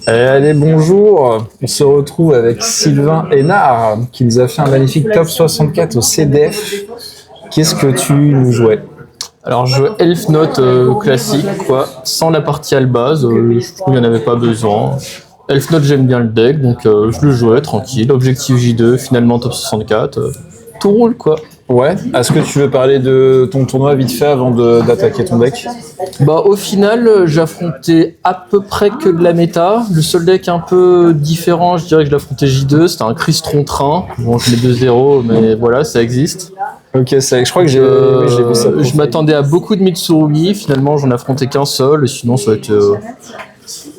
Allez, bonjour. On se retrouve avec Sylvain Hénard qui nous a fait un magnifique top 64 au CDF. Qu'est-ce que tu nous jouais? Alors je jouais Elf Note classique, quoi, sans la partie Albaz, je trouve qu'il n'y en avait pas besoin. Elf Note, j'aime bien le deck, donc je le jouais tranquille. Objectif J2, finalement top 64, tout roule quoi. Ouais. Est-ce que tu veux parler de ton tournoi vite fait avant d'attaquer ton deck? Bah au final, j'ai affronté à peu près que de la méta. Le seul deck un peu différent, je dirais que je l'ai affronté J2, c'était un Crystron Train. Bon, je mets 2-0, mais voilà, ça existe. Ok, je crois que j'ai vu ça. Je m'attendais à beaucoup de Mitsurugi, finalement j'en ai affronté qu'un seul, et sinon ça va être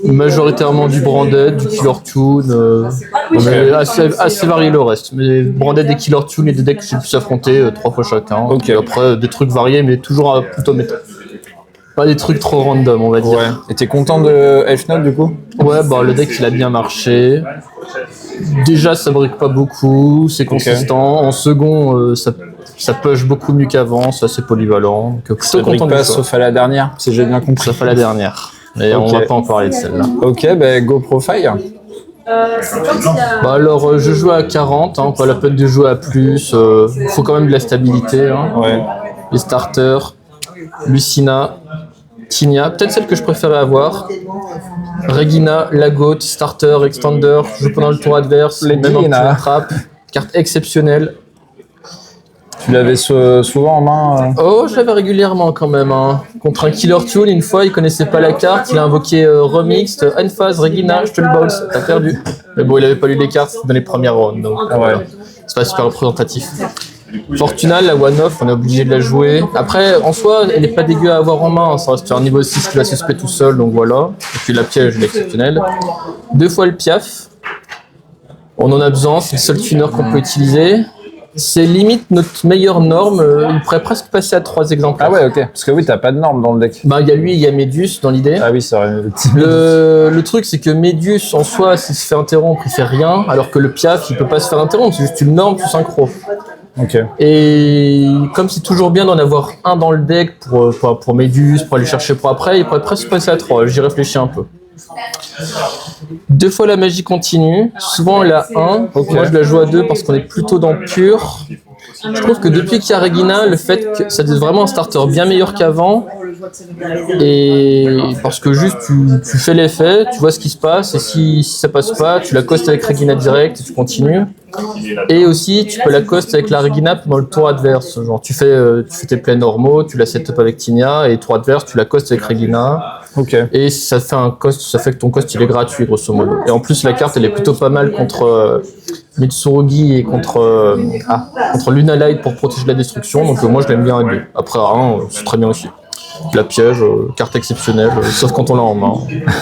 majoritairement du Branded, du Killer Tune, mais assez varié le reste. Mais Branded et Killer Tune et des decks que j'ai pu s'affronter 3 fois chacun. Ok. Et après des trucs variés, mais toujours plutôt méta. Pas des trucs trop random, on va dire. Ouais. Et t'es content de Elf Note du coup? Ouais, bah le deck il a bien marché. Déjà ça brique pas beaucoup, c'est consistant. En second, ça push beaucoup mieux qu'avant, c'est assez polyvalent. Donc, Ça brique pas sauf à la dernière, si j'ai bien compris. Sauf à la dernière. Mais on va pas en parler de celle-là. Ok, go profile. Bah alors je joue à 40, hein, pas la peine de jouer à plus. Faut quand même de la stabilité. Hein. Ouais. Les starters, Lucina, Tinia, peut-être celle que je préférais avoir. Regina, Lagoat, starter, extender, joue pendant le tour adverse, même un petit trap, carte exceptionnelle. Tu l'avais souvent en main Oh, je l'avais régulièrement quand même. Hein. Contre un Killer Tune, une fois, il connaissait pas la carte, il a invoqué Remixed, Unphase, Regina, je te le bounce, t'as perdu. Mais bon, il avait pas lu les cartes dans les premières rounds, donc voilà. C'est pas super représentatif. Fortuna, la one-off, on est obligé de la jouer. Après, en soi, elle est pas dégueu à avoir en main, ça reste un niveau 6 qui va se spé tout seul, donc voilà. Et puis la piège, elle est exceptionnelle. 2 fois le piaf. On en a besoin, c'est le seul tuner qu'on peut utiliser. C'est limite notre meilleure norme, il pourrait presque passer à 3 exemplaires. Ah ouais, ok. Parce que oui, t'as pas de norme dans le deck. Bah, il y a lui, il y a Médius dans l'idée. Ah oui, c'est vrai. Le truc, c'est que Médius, en soi, s'il se fait interrompre, il fait rien, alors que le piaf, il peut pas se faire interrompre, c'est juste une norme, tu synchro. Ok. Et comme c'est toujours bien d'en avoir un dans le deck pour Médius, pour aller chercher pour après, il pourrait presque passer à 3, j'y réfléchis un peu. 2 fois la magie continue, souvent elle a 1, moi je la joue à 2 parce qu'on est plutôt dans pur. Je trouve que depuis qu'il y a Regina, le fait que ça devient vraiment un starter bien meilleur qu'avant, et parce que juste tu fais l'effet, tu vois ce qui se passe, et si ça passe pas, tu la costes avec Regina direct et tu continues. Et aussi, tu peux la cost avec la Regina pendant le tour adverse. Genre, tu fais tes plays normaux, tu la setup avec Tinia, et tour adverse, tu la cost avec Regina. Ok. Et ça fait ça fait que ton cost il est gratuit, grosso modo. Et en plus, la carte elle est plutôt pas mal contre Mitsurugi et contre Luna Light pour protéger la destruction. Donc moi, je l'aime bien à 2. Après, à 1, c'est très bien aussi. La piège, carte exceptionnelle, sauf quand on l'a en main.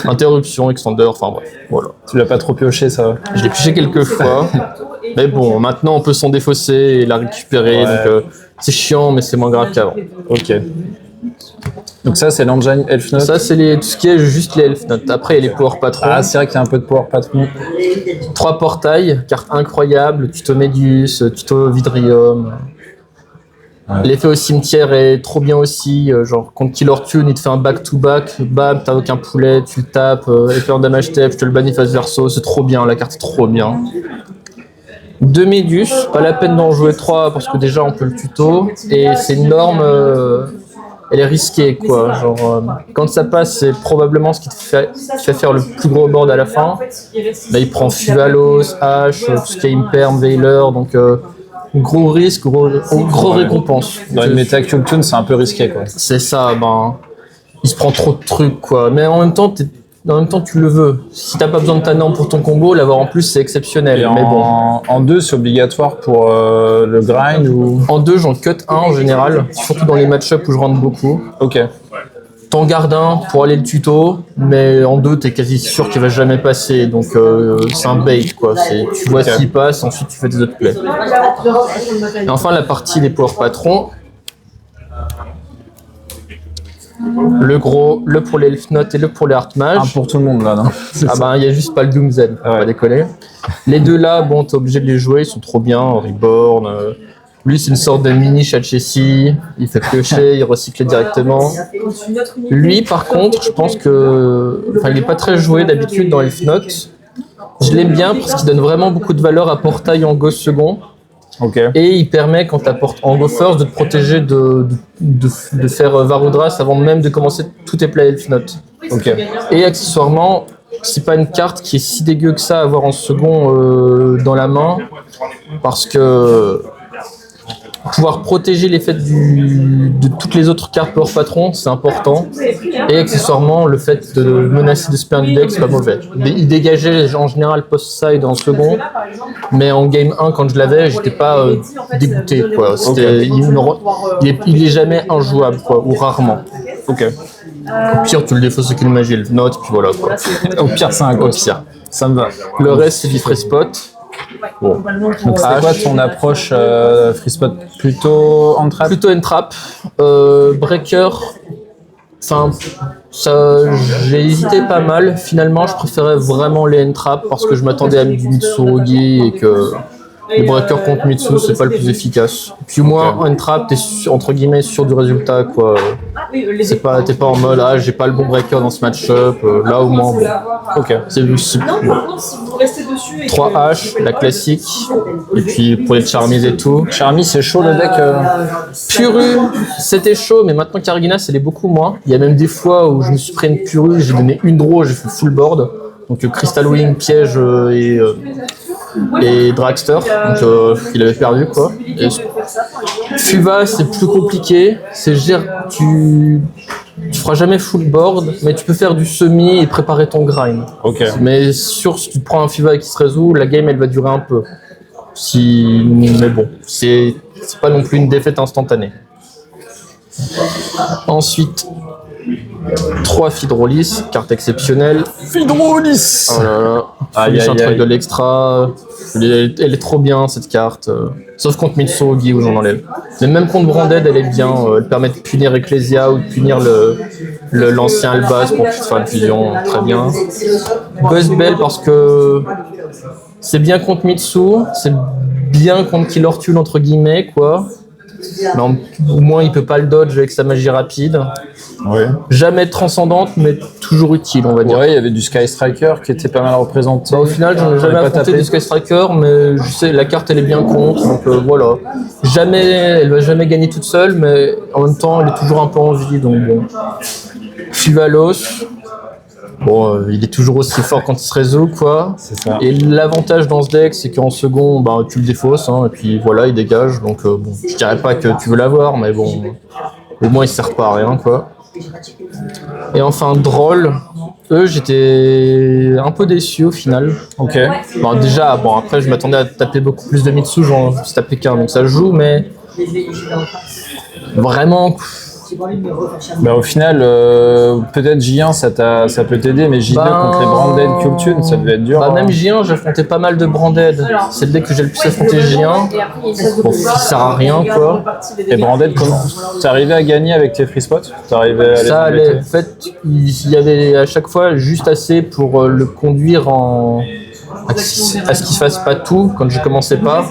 Interruption, extender, enfin bref, voilà. Tu l'as pas trop pioché, ça? Je l'ai pioché quelques fois, mais bon, maintenant on peut s'en défausser et la récupérer, donc c'est chiant, mais c'est moins grave qu'avant. Ok. Donc ça, c'est l'engine Elf Note? Ça, c'est tout ce qui est juste les Elf Note. Après, il y a les Power Patrons. Ah, c'est vrai qu'il y a un peu de Power Patron. 3 portails, carte incroyable, tuto Médius, tuto Vidrium. Ouais. L'effet au cimetière est trop bien aussi, genre contre Killer Tune, il te fait un back-to-back, bam, t'as aucun poulet, tu le tapes, effet en damage step, je te le bannis face verso, c'est trop bien, la carte est trop bien. 2 Médius, pas la peine d'en jouer 3 parce que déjà on peut le tuto, et c'est une norme, elle est risquée quoi, genre quand ça passe c'est probablement ce qui te fait faire le plus gros board à la fin. Là il prend Fuvalos, H, tout ce qui est Imperm, Veiler, donc gros risque, gros récompense. Dans une méta Kultun, c'est un peu risqué quoi. C'est ça, il se prend trop de trucs quoi, mais en même temps tu le veux. Si t'as pas besoin de ta norme pour ton combo, l'avoir en plus c'est exceptionnel. Et mais bon. En 2 c'est obligatoire pour le grind ou... En 2 j'en cut 1 en général, surtout dans les match-up où je rentre beaucoup. Ok. T'en gardes un pour aller le tuto, mais en 2 t'es quasi sûr qu'il va jamais passer, donc c'est un bait quoi. Tu vois s'il passe, ensuite tu fais tes autres plays. Et enfin la partie des Power Patrons. Le gros, le pour les Elf Note et le pour les Art Mage. Un pour tout le monde là, non? Il y a juste pas le Doomzen, on va décoller. Les deux là, bon, t'es obligé de les jouer, ils sont trop bien, Reborn, Lui, c'est une sorte de mini Chachessi. Il fait piocher, il recycle directement. Lui, par contre, je pense que... Enfin, il n'est pas très joué d'habitude dans Elf Note. Je l'aime bien parce qu'il donne vraiment beaucoup de valeur à portail en Go second. Ok. Et il permet, quand tu apportes en Go first, de te protéger de faire Varudras avant même de commencer tous tes plays Elf Note. Ok. Et accessoirement, c'est pas une carte qui est si dégueu que ça à avoir en second dans la main, parce que pouvoir protéger l'effet de toutes les autres cartes Power Patron, c'est important. Et accessoirement, le fait de menacer de spam du deck, c'est pas mauvais. Il dégageait en général post-side en second, mais en game 1, quand je l'avais, j'étais pas dégoûté, quoi. Il est jamais injouable, quoi, ou rarement. Ok. Au pire, tu le défausses ce qu'il magie, le note, puis voilà, quoi. Au pire, c'est un Au ghost. pire. Ça me va. Le reste, c'est du free spot. Bon. Donc c'est quoi ton approche free spot? Plutôt en trap? Plutôt entrap. Breaker. Enfin, j'ai hésité pas mal. Finalement, je préférais vraiment les entrap parce que je m'attendais à du Mitsurugi et que le breaker contre Mitsu, c'est pas le plus efficace. Puis au moins, en entrap, t'es entre guillemets sûr du résultat, quoi. T'es pas en mode, ah, j'ai pas le bon breaker dans ce match-up. Là, au moins, bon. Ok. C'est bon. 3 H, la classique. Et puis pour les charmies et tout. Charmy, c'est chaud le deck. Puru, c'était chaud, mais maintenant Karginas, elle est beaucoup moins. Il y a même des fois où je me suis pris une Puru, j'ai donné une draw, j'ai fait full board. Donc Crystal Wing, Piège et Dragster. Donc il avait perdu, quoi. Et Fuva, c'est plus compliqué. Tu feras jamais full board, mais tu peux faire du semi et préparer ton grind. Ok. Mais si tu prends un Fuva qui se résout, la game elle va durer un peu. Mais bon, c'est pas non plus une défaite instantanée. Ensuite, 3 Fidrolis, carte exceptionnelle. Fidrolis. Oh là là, c'est un truc de l'extra. Elle est trop bien cette carte. Sauf contre Mitsurugi où j'en enlève. Mais même contre Branded, elle est bien. Elle permet de punir Ecclesia ou de punir l'ancien Albaz pour faire une fusion. Très bien. Buzz Bell parce que c'est bien contre Mitsu, c'est bien contre Killer Tulle entre guillemets, quoi. Mais au moins il peut pas le dodge avec sa magie rapide. Ouais. Jamais transcendante, mais toujours utile, on va dire. Ouais, il y avait du Sky Striker qui était pas mal représenté. Bah, au final, j'en ai jamais affronté du Sky Striker, mais je sais, la carte elle est bien contre, donc voilà. Elle va jamais gagner toute seule, mais en même temps, elle est toujours un peu en vie, donc bon. Fuvalos. Bon, il est toujours aussi fort quand il se résout, quoi. C'est ça. Et l'avantage dans ce deck, c'est qu'en second, bah, tu le défausses, hein, et puis voilà, il dégage. Donc, bon, je dirais pas que tu veux l'avoir, mais bon, au moins il sert pas à rien, quoi. Et enfin, Droll. Eux, j'étais un peu déçu au final. Ok. Bon, déjà, bon, après, je m'attendais à taper beaucoup plus de Mitsu, j'en ai tapé qu'un, donc ça joue, mais vraiment. Bah, au final, peut-être J1 ça peut t'aider, mais J2 contre les Branded Cultune, ça devait être dur. Bah, même J1, j'ai affronté pas mal de Branded. C'est le deck que j'ai le plus affronté J1. Bon, ça sert à rien, quoi. Et Branded, comment t'arrivais à gagner avec tes free spots? T'arrivais à les Ça allait. embêter? En fait, il y avait à chaque fois juste assez pour le conduire à ce qu'il fasse pas tout quand je commençais pas.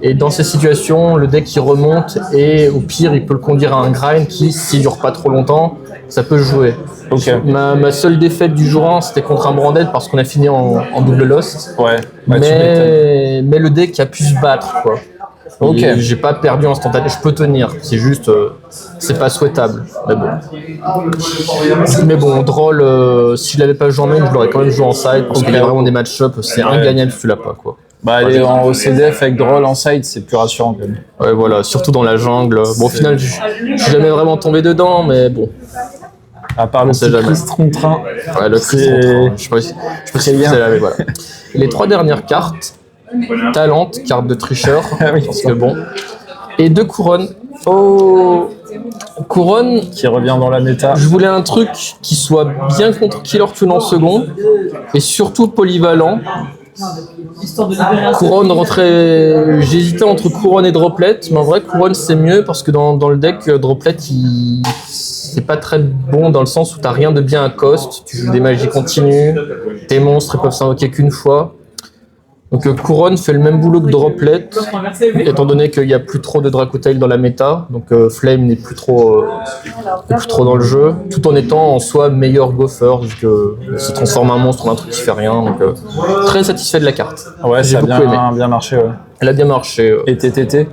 Et dans ces situations, le deck il remonte et au pire, il peut le conduire à un grind qui, s'il dure pas trop longtemps, ça peut jouer. Ok. Ma seule défaite du jour 1, c'était contre un Branded parce qu'on a fini en double lost. Ouais. Bah, tu m'étonnes. Mais le deck a pu se battre, quoi. Ok. Et j'ai pas perdu instantanément, je peux tenir, c'est juste, c'est pas souhaitable, mais bon. Mais bon, Droll, si je l'avais pas joué en main, je l'aurais quand même joué en side, parce qu'il y a vraiment des match-up, c'est ingagnable si tu l'as pas, quoi. Bah, aller en OCDF avec Droll en side, c'est plus rassurant quand même. Ouais, voilà, surtout dans la jungle. Bon, au final, je suis jamais vraiment tombé dedans, mais bon. À part le On sait jamais. Christ contre 1. Ouais, le C'est- Christ, je sais pas si c'est là, mais voilà. Les 3 dernières cartes, Talent, carte de tricheur, Ah oui, parce que bon. Et 2 couronnes. Oh, couronne, Qui revient dans la méta. je voulais un truc qui soit bien contre Killer Tune en second, et surtout polyvalent. Couronne rentrait. J'hésitais entre couronne et droplet, mais en vrai couronne c'est mieux parce que dans le deck droplet c'est pas très bon dans le sens où t'as rien de bien à cost, tu joues des magies continues, tes monstres ils peuvent s'invoquer qu'une fois. Donc Couronne fait le même boulot que Droplet, étant donné qu'il n'y a plus trop de Dracotail dans la méta, donc Flame n'est plus trop dans le jeu, tout en étant en soi meilleur Gopher, vu que se transforme en un monstre en un truc qui fait rien, donc très satisfait de la carte. Ouais, ça a bien marché, ouais. Elle a bien marché. Et TTT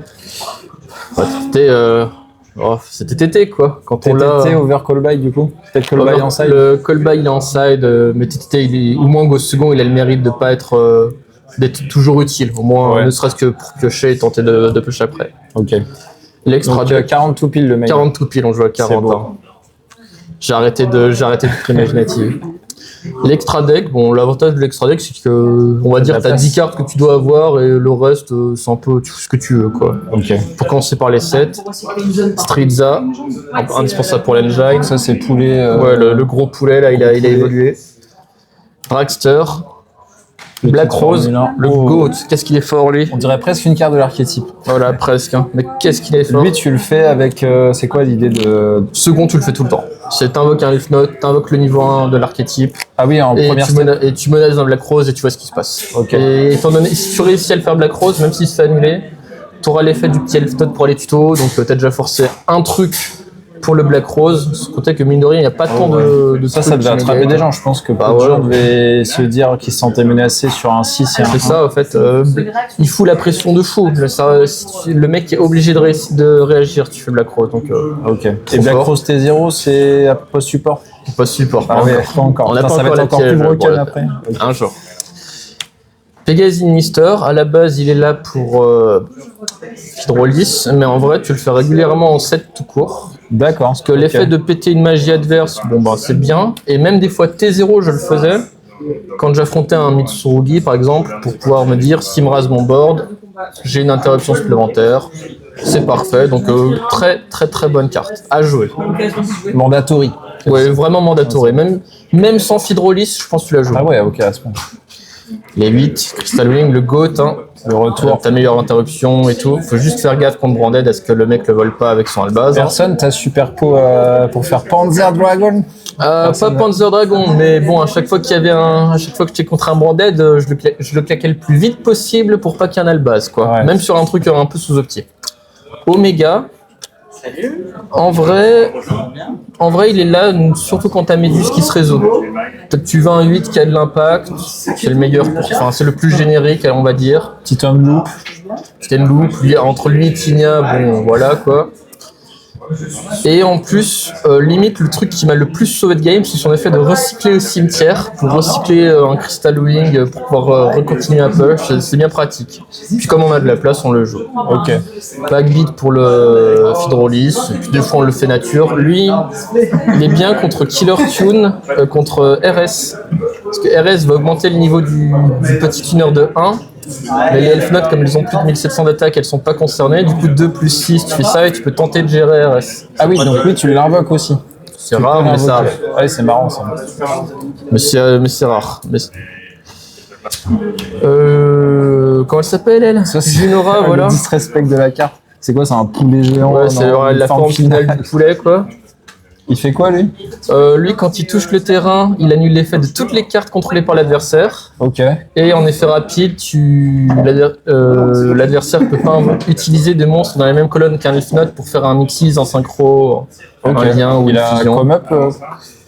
c'était TT quoi. Quand on l'a. TTT over call buy du coup. Peut-être call buy en side. Le call buy il est en side, mais TTT au moins au second il a le mérite de pas être d'être toujours utile. Au moins ne serait-ce que pour piocher et tenter de piocher après. Ok. L'extra deck 40 tout pile le mec. 40 tout pile, on joue à 40 ans. J'ai arrêté de faire imaginative. L'extra deck, bon l'avantage de l'extra deck c'est que on va dire t'as 10 cartes que tu dois avoir et le reste c'est un peu ce que tu veux quoi. Ok. Pour commencer par les 7, Striza, indispensable pour l'engine. Ça c'est poulet. Ouais le gros poulet là il a évolué. Dragster, Black Rose, le GOAT, qu'est-ce qu'il est fort lui. On dirait presque une carte de l'archétype. Voilà presque, hein. Mais qu'est-ce qu'il est fort. Lui tu le fais avec, c'est quoi l'idée de... Second tu le fais tout le temps. C'est t'invoques un Elf Note, t'invoques le niveau 1 de l'archétype. Ah oui, en première step. Et tu menaces un Black Rose et tu vois ce qui se passe. Ok. Et étant donné, si tu réussis à le faire Black Rose, même si c'est annulé, t'auras l'effet du petit Elf Note pour les tutos, donc t'as déjà forcé un truc pour le Black Rose, sans compter que mine de rien, il n'y a pas tant de ça devait attraper des gens, je pense que beaucoup de gens devaient se dire qu'ils se sentaient menacés sur un 6 et un 1. C'est ça, en fait, il fout la pression de fou. Le mec est obligé de réagir, tu fais Black Rose, donc... ok. Et Black Rose T0, c'est à post-support? Post-support, pas encore. On n'a pas ça va être encore plus broken après. Un jour. Pegasus Mister, à la base, il est là pour Hydrolis, mais en vrai, tu le fais régulièrement en 7 tout court. D'accord. Parce que l'effet de péter une magie adverse, bon bah c'est bien. Et même des fois T0, je le faisais quand j'affrontais un Mitsurugi par exemple, pour pouvoir me dire s'il me rase mon board, j'ai une interruption supplémentaire. C'est parfait, donc très très très bonne carte à jouer. Mandatory. Ouais, vraiment mandatory. Même sans Hydrolis, je pense que tu la joues. Ah ouais, ok, à ce point. Les 8, Crystal Wing, le GOAT, hein. Le retour. Ta meilleure interruption et tout. Faut juste faire gaffe contre Branded à ce que le mec le vole pas avec son Albaz. Personne t'as super pot pour faire Panzer Dragon? Pas Panzer Dragon, mais bon, à chaque fois que j'étais contre un Branded, je le claquais le plus vite possible pour pas qu'il y ait un Albaz, quoi. Ouais. Même sur un truc un peu sous-opti. Omega. En vrai, il est là surtout quand t'as Méduse qui se résout. Tu veux un 8 qui a de l'impact, c'est le meilleur, c'est le plus générique, on va dire. Petit homme loop. Petit loop, entre lui et Tinia, bon voilà quoi. Et en plus, limite, le truc qui m'a le plus sauvé de game, c'est son effet de recycler au cimetière, pour recycler un Crystal Wing, pour pouvoir recontinuer un push, c'est bien pratique. Puis comme on a de la place, on le joue. Ok. Backbeat pour le Hydrolis, et puis des fois on le fait nature. Lui, il est bien contre Killer Tune, contre RS. Parce que RS va augmenter le niveau du petit tuner de 1. Mais les Elf Notes, comme ils ont plus de 1700 d'attaque, elles sont pas concernées. Du coup, 2 plus 6, tu fais ça et tu peux tenter de gérer RS. Ah oui, donc oui, tu l'invoques aussi. C'est rare, mais ça arrive. Ouais, c'est marrant ça. Mais c'est rare. Comment elle s'appelle, elle? Junora, voilà. Le disrespect de la carte. C'est quoi, c'est un poulet géant? Ouais, c'est la forme finale du poulet, quoi. Il fait quoi, lui? Lui, quand il touche le terrain, il annule l'effet de toutes les cartes contrôlées par l'adversaire. Ok. Et en effet rapide, l'adversaire peut pas utiliser des monstres dans la même colonne qu'un Elf Note pour faire un Mixis, un synchro, un lien ou il une a fusion. come up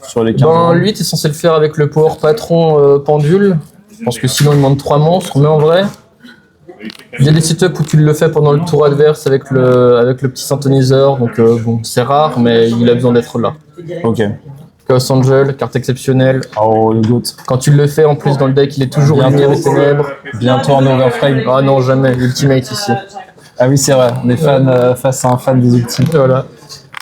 sur les cartes. Lui, t'es censé le faire avec le Power Patron Pendule. Je pense que sinon, il demande 3 monstres, mais en vrai... Il y a des setups où tu le fais pendant le tour adverse avec le petit synthoniseur, donc bon, c'est rare, mais il a besoin d'être là. Ok. Chaos Angel, carte exceptionnelle. Oh, le GOAT. Quand tu le fais, en plus, dans le deck, il est toujours lumière et ténèbres. Bientôt en overframe. Ah non, jamais, Ultimate ici. Ah oui, c'est vrai, on est fan face à un fan des Ultimates. Voilà.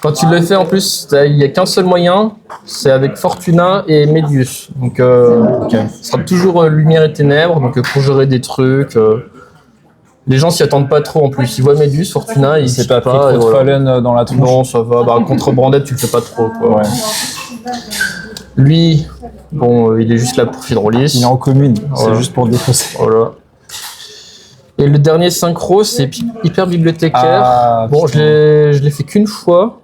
Quand tu le fais, en plus, il n'y a qu'un seul moyen, c'est avec Fortuna et Medius. Donc, ce sera toujours lumière et ténèbres, donc pour gérer des trucs... Les gens s'y attendent pas trop en plus. Ils voient Médus, Fortuna, ils s'est pas pris trop de Fallen dans la tronche. Non, ça va. Contre Branded, tu le fais pas trop, quoi. Ouais. Lui, bon, il est juste là pour Hydrolis. Il est en commune, c'est juste pour défausser. Voilà. Et le dernier synchro, c'est Hyper Bibliothécaire. Bon, je l'ai fait qu'une fois.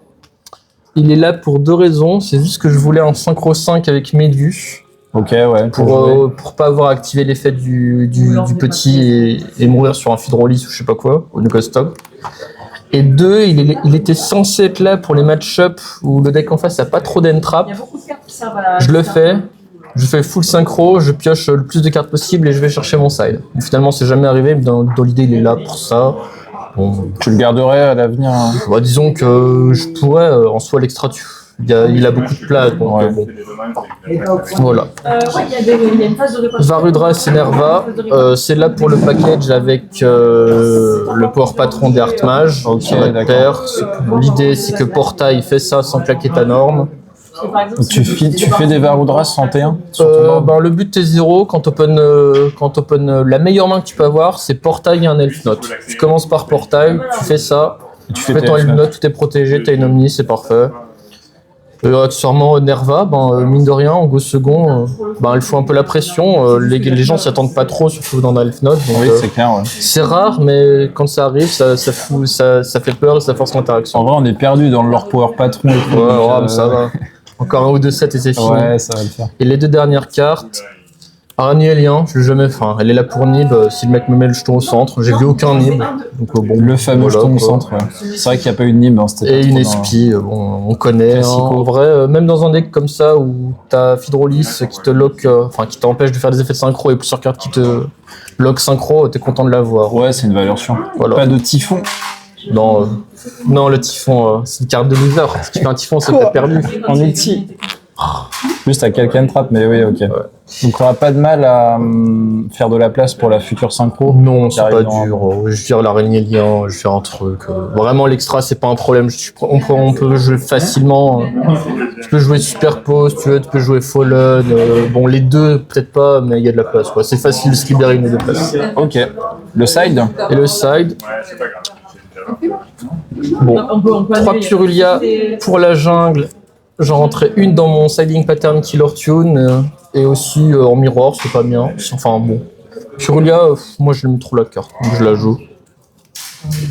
Il est là pour 2 raisons. C'est juste que je voulais un synchro 5 avec Médus. Ok, ouais. Pour pas avoir activé l'effet du petit et mourir sur un Fidrolis ou je sais pas quoi, au no stop. Et 2, il était censé être là pour les match-up où le deck en face a pas trop d'entrap. Je le fais, je fais full synchro, je pioche le plus de cartes possible et je vais chercher mon side. Finalement, c'est jamais arrivé, mais dans l'idée, il est là pour ça. Bon, tu le garderais à l'avenir hein. Bah, disons que je pourrais en soi l'extra. Il a beaucoup de place, donc ouais. Bon. Voilà. Varudra et Nerva, c'est là pour le package avec le Power Patron des Artmages. L'idée, c'est que Portail fait ça sans claquer ta norme. Tu fais des Varudra 61 Le but t'es 0 quand t'open la meilleure main que tu peux avoir, c'est Portail et un Elf Note. Tu commences par Portail, tu fais ça, tu fais ton Elf Note, tout est protégé, t'as une Omni, c'est parfait. Accessoirement Nerva, mine de rien, en go second, elle fout un peu la pression. Les gens s'y attendent pas trop, surtout dans Elf Note. Donc, oui, c'est clair. Ouais. C'est rare, mais quand ça arrive, ça fait peur et ça force l'interaction. En vrai, on est perdu dans leur Power Patron. Ouais, ça va. Encore un ou deux sets et c'est fini. Ouais, ça va le faire. Et les 2 dernières cartes, Aranielien, je l'ai jamais. Enfin, elle est là pour Nib. Si le mec me met le jeton au centre, j'ai vu aucun Nib. Donc le fameux jeton au centre. Ouais. C'est vrai qu'il n'y a pas eu de Nib. Et une SP, on connaît. En vrai, même dans un deck comme ça où t'as Fidrolis qui te lock, qui t'empêche de faire des effets de synchro et plusieurs cartes qui te lock synchro, t'es content de l'avoir. Ouais, c'est une valeur sûre. Voilà. Pas de typhon. Non, le typhon, c'est une carte de loser. Si tu fais un typhon, c'est que t'as perdu. En ulti. Juste à quelqu'un trap, mais oui, ok. Ouais. Donc, on n'aura pas de mal à faire de la place pour la future synchro. Non, c'est pas dur. Je veux dire, l'araignée lien, je vais faire un truc. Vraiment, l'extra, c'est pas un problème. On peut jouer facilement. Tu peux jouer Superpose, tu peux jouer Fallen. Les deux, peut-être pas, mais il y a de la place. Quoi. C'est facile de se libérer une des places. Ok. Le side. Et le side. Bon, 3 Purulia pour la jungle. J'en rentrais une dans mon siding pattern Killer Tune et aussi en miroir, c'est pas bien. Enfin bon. Purulia, moi je l'aime trop la carte, donc je la joue.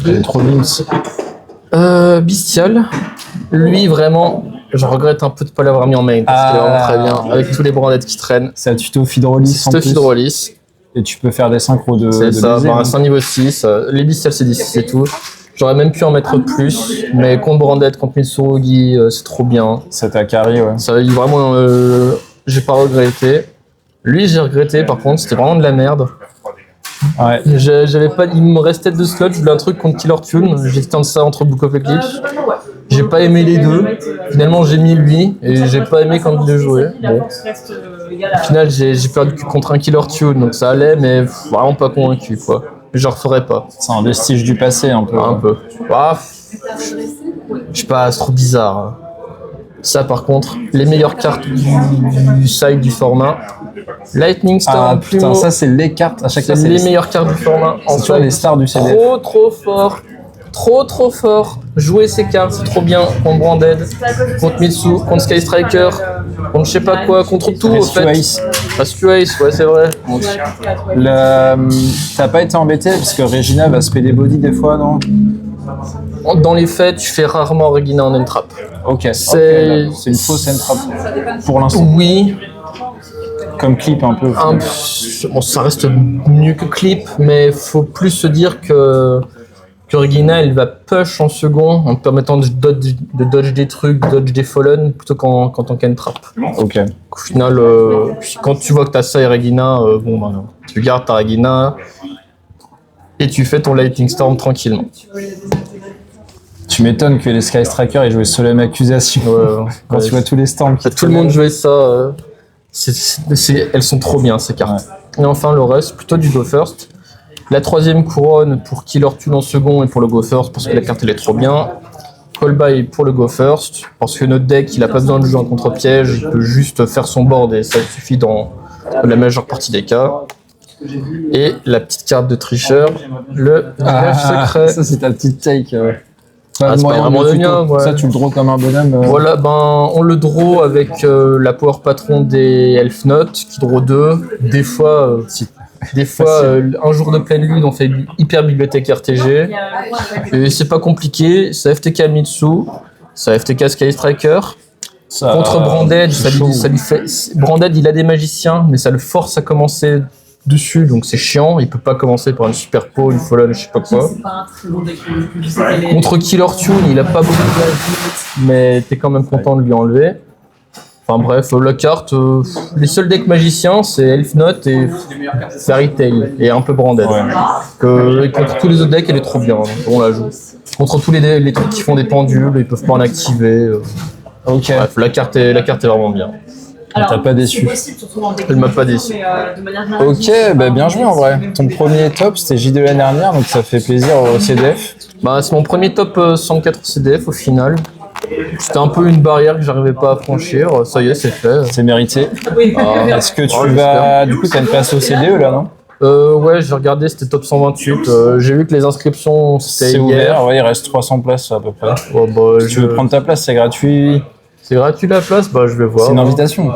Elle est trop mince. Bestial. Lui vraiment, je regrette un peu de pas l'avoir mis en main parce qu'il est vraiment très bien avec tous les brandettes qui traînent. C'est un tuto Fidrolis. Et tu peux faire des synchros de. C'est ça, c'est un niveau 6. Les Bestial c'est 10, c'est tout. J'aurais même pu en mettre plus, mais contre Branded, contre Mitsurugi, c'est trop bien. Ça t'a carré, ouais. Ça, vraiment, j'ai pas regretté. Lui, j'ai regretté, par contre, c'était vraiment de la merde. Ouais. J'avais pas, il me restait 2 slots, je voulais un truc contre Killer Tune. J'hésitais entre ça entre Book of Eclipse. J'ai pas aimé les deux. Finalement, j'ai mis lui, et j'ai pas aimé quand il le jouait. Bon. Au final, j'ai perdu contre un Killer Tune, donc ça allait, mais vraiment pas convaincu, quoi. Je referai pas. C'est un vestige du passé, un peu. Un peu. Je sais pas, c'est trop bizarre. Hein. Ça, par contre, les meilleures cartes du side du format. Lightning Storm. Ah putain, ça c'est les cartes. À chaque fois, c'est les meilleures cartes du format. En fait, les stars du CDF. Trop fort. Trop fort. Jouer ces cartes, c'est trop bien. Contre Branded, contre Mitsu, contre Sky Striker, contre je sais pas quoi, contre tout en fait. Rescue Ace, ouais, c'est vrai. T'as pas été embêté parce que Regina va se des body des fois, non? Dans les faits, tu fais rarement Regina en entrap. Ok. C'est une fausse entrap pour l'instant. Oui. Comme clip un peu. Bon, ça reste mieux que clip, mais faut plus se dire que Regina, elle va push en second en te permettant de dodge des trucs, dodge des fallen plutôt qu'en tant qu'entrap. Ok. Au final, quand tu vois que t'as ça et Regina, tu gardes ta Regina et tu fais ton Lightning Storm tranquillement. Tu m'étonnes que les Sky Strikers aient joué Solemn Accusation. Quand tu vois tous les Storms. Tout le monde jouait ça. Elles sont trop bien ces cartes. Ouais. Et enfin, le reste, plutôt du Go First. La 3e couronne pour Killer Tune en second et pour le Go First parce que la carte elle est trop bien. Callby pour le Go First parce que notre deck il a pas besoin de jouer en contre-piège, il peut juste faire son board et ça suffit dans la majeure partie des cas. Et la petite carte de tricheur, le village secret. Ça c'est ta petite take. C'est pas vraiment le mien. Ouais. Ça tu le draw comme un bonhomme. Voilà, on le draw avec la power patron des Elf Note qui draw 2. Des fois, un jour de pleine lune, on fait hyper bibliothèque RTG. Et c'est pas compliqué, c'est FTK Mitsu, c'est FTK Sky Striker. Contre Branded, ça lui fait. Branded, il a des magiciens, mais ça le force à commencer dessus, donc c'est chiant. Il peut pas commencer par une super peau, une folle, je sais pas quoi. Contre Killer Tune, il a pas beaucoup de magie, mais t'es quand même content de lui enlever. Enfin bref, la carte, les seuls decks magiciens, c'est Elf Note et Fairy Tail, et un peu Branded. Et contre tous les autres decks, elle est trop bien, donc on la joue. Contre tous les trucs qui font des pendules, ils peuvent pas en activer. Ok. Bref, la carte est vraiment bien. T'as pas déçu. Elle m'a pas déçu. Ok, bah bien joué en vrai. Ton premier top, c'était JD l'année dernière, donc ça fait plaisir au CDF. Bah, c'est mon premier top 104 CDF au final. C'était un peu une barrière que j'arrivais pas à franchir. Ça y est, c'est fait. C'est mérité. Est-ce que tu Ouais, vas... Du coup, t'as une place au CDE là, non? Ouais, j'ai regardé, c'était top 128. J'ai vu que les inscriptions, c'était C'est hier. ouvert, ouais, il reste 300 places à peu près. Ouais, bah, Si tu veux prendre ta place, c'est gratuit. C'est gratuit la place, bah je vais voir. C'est une invitation.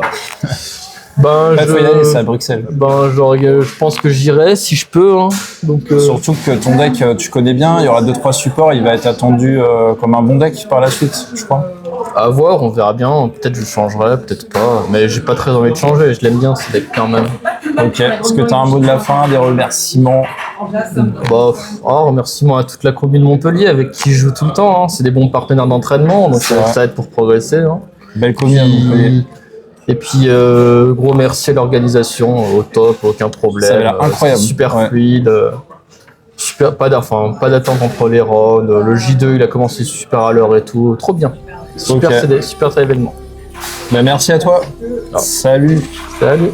Ben, Faut y aller, c'est à Bruxelles. Ben, genre, je pense que j'irai si je peux. Hein. Donc, Surtout que ton deck, tu connais bien, il y aura 2-3 supports, il va être attendu comme un bon deck par la suite, je crois. à voir, on verra bien. Peut-être je changerai, peut-être pas. Mais j'ai pas très envie de changer, je l'aime bien ce deck quand même. Ok, est-ce que tu as un mot de la fin, des remerciements? Bah, remerciements à toute la commu de Montpellier avec qui je joue tout le temps. Hein. C'est des bons partenaires d'entraînement, donc ça aide pour progresser. Hein. Belle commune à Montpellier. Et puis, gros merci à l'organisation, au top, aucun problème. Ça a l'air incroyable. Super fluide. Super, pas d'attente entre les rounds. Le J2, il a commencé super à l'heure et tout. Trop bien. Super, super événement. Bah, merci à toi. Salut. Salut.